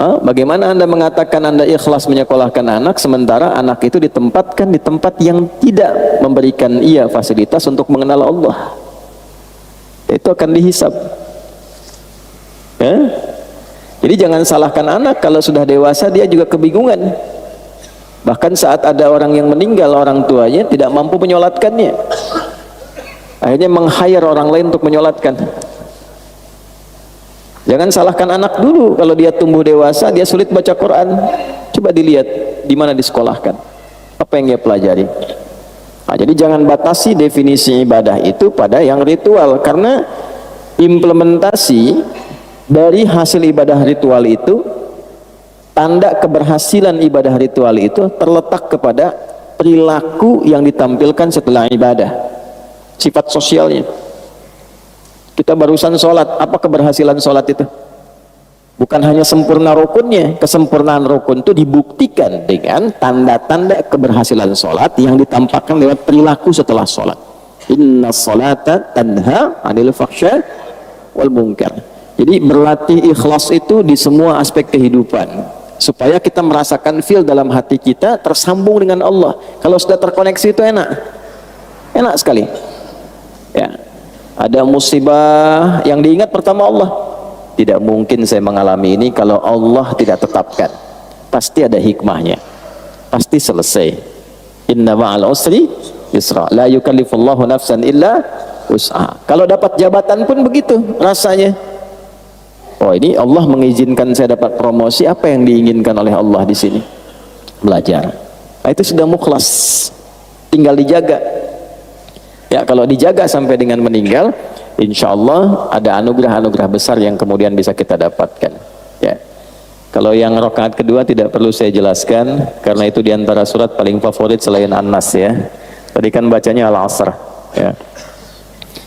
Bagaimana Anda mengatakan Anda ikhlas menyekolahkan anak, sementara anak itu ditempatkan di tempat yang tidak memberikan ia fasilitas untuk mengenal Allah? Itu akan dihisab. Jadi jangan salahkan anak, kalau sudah dewasa dia juga kebingungan. Bahkan saat ada orang yang meninggal, orang tuanya tidak mampu menyolatkannya, akhirnya meng-hire orang lain untuk menyolatkan. Jangan salahkan anak dulu, kalau dia tumbuh dewasa dia sulit baca Quran, coba dilihat di mana disekolahkan, apa yang dia pelajari. Jadi jangan batasi definisi ibadah itu pada yang ritual, karena implementasi dari hasil ibadah ritual itu, tanda keberhasilan ibadah ritual itu terletak kepada perilaku yang ditampilkan setelah ibadah, sifat sosialnya. Kita barusan sholat, apa keberhasilan sholat itu? Bukan hanya sempurna rukunnya, kesempurnaan rukun itu dibuktikan dengan tanda-tanda keberhasilan sholat yang ditampakkan lewat perilaku setelah sholat. Inna sholata tanha 'anil fahsya wal munkar. Jadi berlatih ikhlas itu di semua aspek kehidupan, supaya kita merasakan feel dalam hati kita tersambung dengan Allah. Kalau sudah terkoneksi itu enak sekali. Ya. Ada musibah yang diingat pertama Allah. Tidak mungkin saya mengalami ini kalau Allah tidak tetapkan. Pasti ada hikmahnya, pasti selesai. Inna ma'al usri yusra, la yukallifullahu nafsan illa wus'aha. Kalau dapat jabatan pun begitu rasanya. Oh, ini Allah mengizinkan saya dapat promosi, apa yang diinginkan oleh Allah di sini? Belajar. Nah, itu sudah mukhlas, tinggal dijaga. Ya, kalau dijaga sampai dengan meninggal, insya Allah ada anugerah-anugerah besar yang kemudian bisa kita dapatkan. Ya. Kalau yang rakaat kedua tidak perlu saya jelaskan, karena itu diantara surat paling favorit selain An-Nas ya. Tadi kan bacanya Al-Asr. Ya.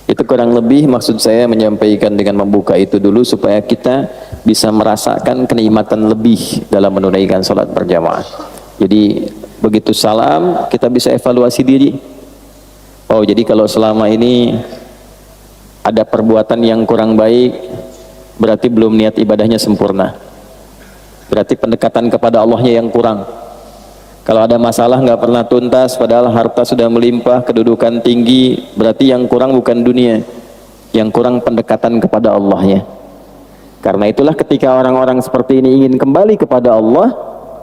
Itu kurang lebih maksud saya menyampaikan dengan membuka itu dulu, supaya kita bisa merasakan kenikmatan lebih dalam menunaikan sholat berjamaah. Jadi begitu salam kita bisa evaluasi diri. Oh, jadi kalau selama ini ada perbuatan yang kurang baik, berarti belum niat ibadahnya sempurna, berarti pendekatan kepada Allahnya yang kurang. Kalau ada masalah nggak pernah tuntas, padahal harta sudah melimpah, kedudukan tinggi, berarti yang kurang bukan dunia, yang kurang pendekatan kepada Allahnya. Karena itulah ketika orang-orang seperti ini ingin kembali kepada Allah,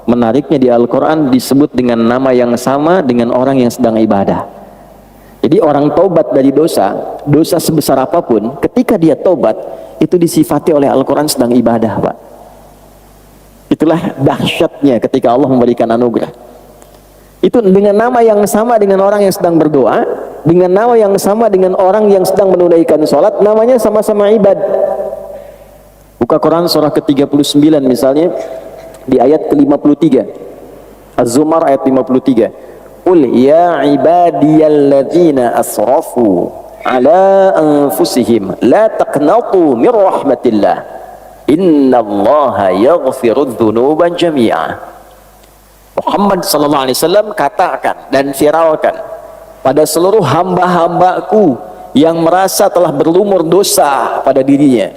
menariknya di Al-Quran disebut dengan nama yang sama dengan orang yang sedang ibadah. Jadi orang taubat dari dosa, dosa sebesar apapun, ketika dia taubat, itu disifati oleh Al-Quran sedang ibadah, Pak. Itulah dahsyatnya ketika Allah memberikan anugerah. Itu dengan nama yang sama dengan orang yang sedang berdoa, dengan nama yang sama dengan orang yang sedang menunaikan sholat, namanya sama-sama ibad. Buka Quran surah ke-39 misalnya, di ayat ke-53, Az-Zumar ayat 53. Qul ya ibadiyalladzina asrafu ala anfusihim la taqnatu min rahmatillah innallaha yaghfirudz dzunuba jami'a. Muhammad sallallahu alaihi wasallam katakan dan viralkan pada seluruh hamba-hambaku yang merasa telah berlumur dosa pada dirinya,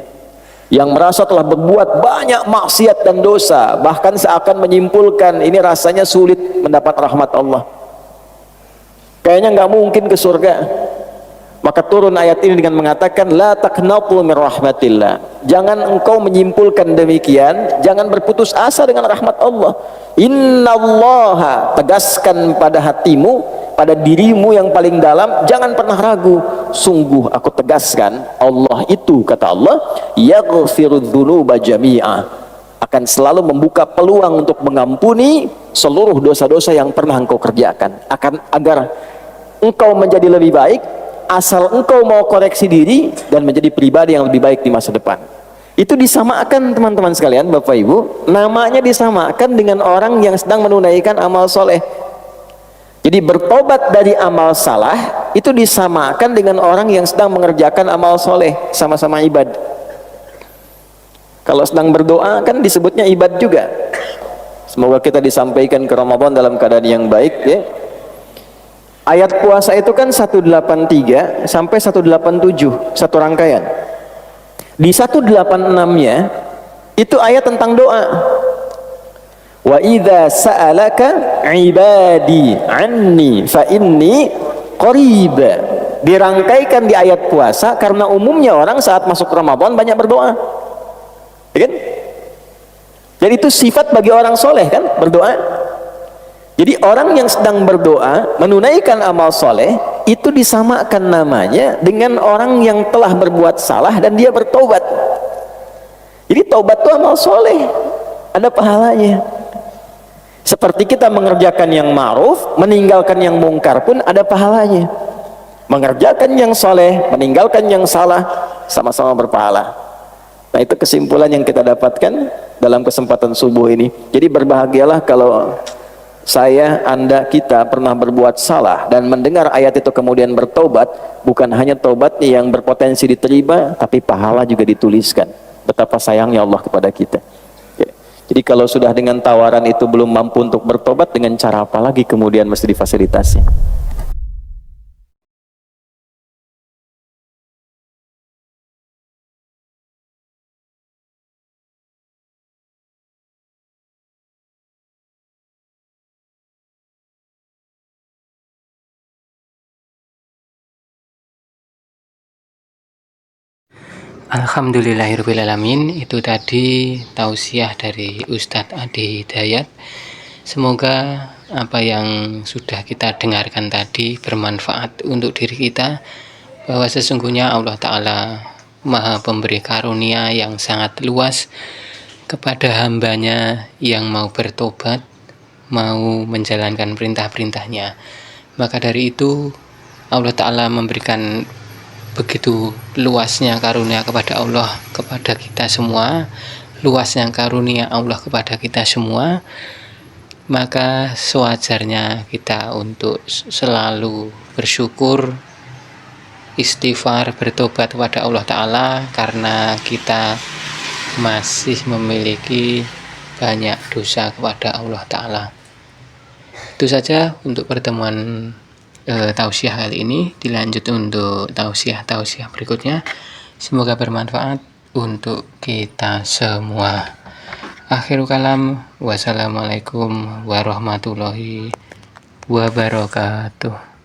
yang merasa telah berbuat banyak maksiat dan dosa, bahkan seakan menyimpulkan ini rasanya sulit mendapat rahmat Allah, kayaknya nggak mungkin ke surga, maka turun ayat ini dengan mengatakan la taqnatu min rahmatillah. Jangan engkau menyimpulkan demikian, jangan berputus asa dengan rahmat Allah. Innallaha, tegaskan pada hatimu, pada dirimu yang paling dalam, jangan pernah ragu. Sungguh aku tegaskan, Allah itu, kata Allah, yaghfirudz dzunuba jami'a, akan selalu membuka peluang untuk mengampuni seluruh dosa-dosa yang pernah engkau kerjakan, agar engkau menjadi lebih baik, asal engkau mau koreksi diri dan menjadi pribadi yang lebih baik di masa depan. Itu disamakan teman-teman sekalian, Bapak Ibu, namanya disamakan dengan orang yang sedang menunaikan amal soleh. Jadi bertobat dari amal salah itu disamakan dengan orang yang sedang mengerjakan amal soleh, sama-sama ibad. Kalau sedang berdoa kan disebutnya ibad juga. Semoga kita disampaikan ke Ramadan dalam keadaan yang baik ya. Ayat puasa itu kan 183 sampai 187, satu rangkaian. Di 186-nya itu ayat tentang doa. Wa idza sa'alaka ibadi anni fa inni qarib. Dirangkaikan di ayat puasa karena umumnya orang saat masuk Ramadan banyak berdoa. Ya kan? Jadi itu sifat bagi orang soleh kan, berdoa. Jadi orang yang sedang berdoa menunaikan amal soleh itu disamakan namanya dengan orang yang telah berbuat salah dan dia bertobat. Jadi taubat itu amal soleh, ada pahalanya. Seperti kita mengerjakan yang ma'ruf, meninggalkan yang mungkar pun ada pahalanya. Mengerjakan yang soleh, meninggalkan yang salah, sama-sama berpahala. Nah itu kesimpulan yang kita dapatkan dalam kesempatan subuh ini. Jadi berbahagialah kalau saya, Anda, kita pernah berbuat salah dan mendengar ayat itu kemudian bertobat. Bukan hanya tobatnya yang berpotensi diterima, tapi pahala juga dituliskan. Betapa sayangnya Allah kepada kita. Jadi kalau sudah dengan tawaran itu belum mampu untuk bertobat, dengan cara apa lagi kemudian mesti difasilitasi? Alhamdulillahirrahmanirrahim. Itu tadi tausiah dari Ustadz Adi Hidayat. Semoga apa yang sudah kita dengarkan tadi bermanfaat untuk diri kita, bahwa sesungguhnya Allah Ta'ala Maha Pemberi karunia yang sangat luas kepada hambanya yang mau bertobat, mau menjalankan perintah-perintahnya. Maka dari itu Allah Ta'ala memberikan begitu luasnya karunia kepada Allah kepada kita semua, luasnya karunia Allah kepada kita semua, maka sewajarnya kita untuk selalu bersyukur, istighfar, bertobat kepada Allah Ta'ala, karena kita masih memiliki banyak dosa kepada Allah Ta'ala. Itu saja untuk pertemuan tausiah kali ini. Dilanjut untuk tausiah berikutnya. Semoga bermanfaat untuk kita semua. Akhirul kalam, wassalamualaikum warahmatullahi wabarakatuh.